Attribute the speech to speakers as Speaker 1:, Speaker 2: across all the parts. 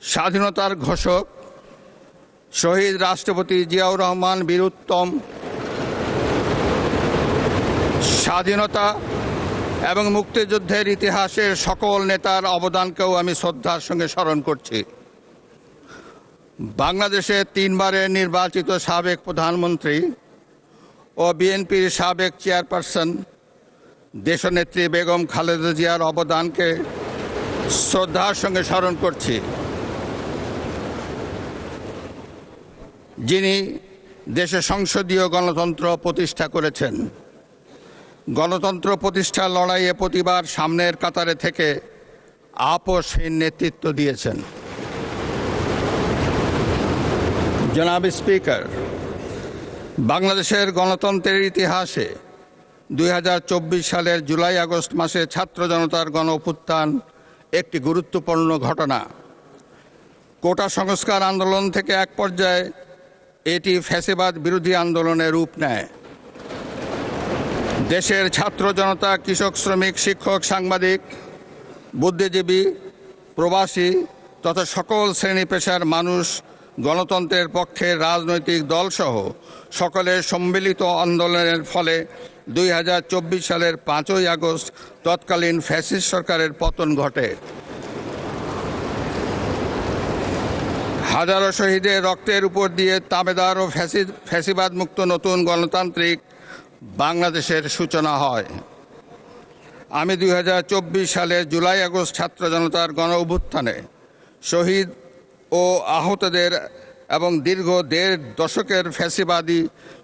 Speaker 1: স্বাধীনতার ঘোষক শহীদ রাষ্ট্রপতি জিয়াউর রহমান বীরুত্তম স্বাধীনতা এবং মুক্তিযুদ্ধের ইতিহাসের সকল নেতার অবদানকেও আমি শ্রদ্ধার সঙ্গে স্মরণ করছি। বাংলাদেশের 3 বারের নির্বাচিত সাবেক প্রধানমন্ত্রী ও বিএনপির সাবেক চেয়ারপারসন দেশনেত্রী বেগম খালেদা জিয়ার অবদানকে শ্রদ্ধার সঙ্গে স্মরণ করছি, যিনি দেশে সংসদীয় গণতন্ত্র প্রতিষ্ঠা করেছেন। গণতন্ত্র প্রতিষ্ঠার লড়াইয়ে প্রতিবার সামনের কাতারে থেকে আপোষহীন নেতৃত্ব দিয়েছেন। জনাব স্পিকার, বাংলাদেশের গণতন্ত্রের ইতিহাসে 2024 সালের জুলাই আগস্ট মাসে ছাত্র জনতার গণ অভ্যুত্থান একটি গুরুত্বপূর্ণ ঘটনা। কোটা সংস্কার আন্দোলন থেকে এক পর্যায়ে এটি ফ্যাসিবাদ বিরোধী আন্দোলনে রূপ নেয়। দেশের ছাত্র জনতা, কৃষক, শ্রমিক, শিক্ষক, সাংবাদিক, বুদ্ধিজীবী, প্রবাসী তথা সকল শ্রেণী পেশার মানুষ গণতন্ত্রের পক্ষে রাজনৈতিক দলসহ সকলের সম্মিলিত আন্দোলনের ফলে 2024 সালের 5ই আগস্ট তৎকালীন ফ্যাসিস্ট সরকারের পতন ঘটে। হাজারো শহীদের রক্তের উপর দিয়ে তাবেদার ও ফ্যাসিবাদ মুক্ত নতুন গণতান্ত্রিক বাংলাদেশের সূচনা হয়। আমি 2024 সালের জুলাই আগস্ট ছাত্র জনতার গণ অভ্যুত্থানে শহীদ ও আহতদের এবং দীর্ঘ 1.5 দশকের ফ্যাসিবাদী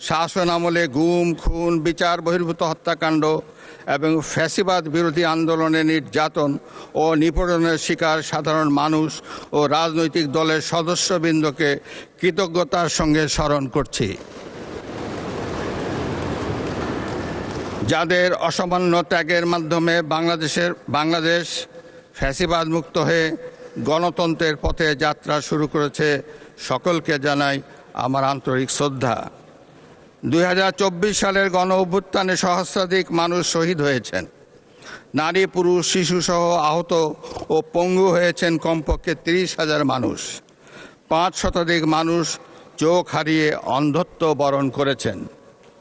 Speaker 1: শাসন আমলে গুম, খুন, বিচার বহির্ভূত হত্যাকাণ্ড এবং ফ্যাসিবাদ বিরোধী আন্দোলনে নির্যাতন ও নিপীড়নের শিকার সাধারণ মানুষ ও রাজনৈতিক দলের সদস্যবৃন্দকে কৃতজ্ঞতার সঙ্গে স্মরণ করছি, যাদের অসামান্য ত্যাগের মাধ্যমে বাংলাদেশ ফ্যাসিবাদ মুক্ত হয়ে গণতন্ত্রের পথে যাত্রা শুরু করেছে। সকলকে জানাই আমার আন্তরিক শ্রদ্ধা। 2024 সালের গণ অভ্যুত্থানে সহস্রাধিক মানুষ শহীদ হয়েছেন। নারী, পুরুষ, শিশুসহ আহত ও পঙ্গু হয়েছেন কমপক্ষে 30,000 মানুষ। 5 শতাধিক মানুষ চোখ হারিয়ে অন্ধত্ব বরণ করেছেন।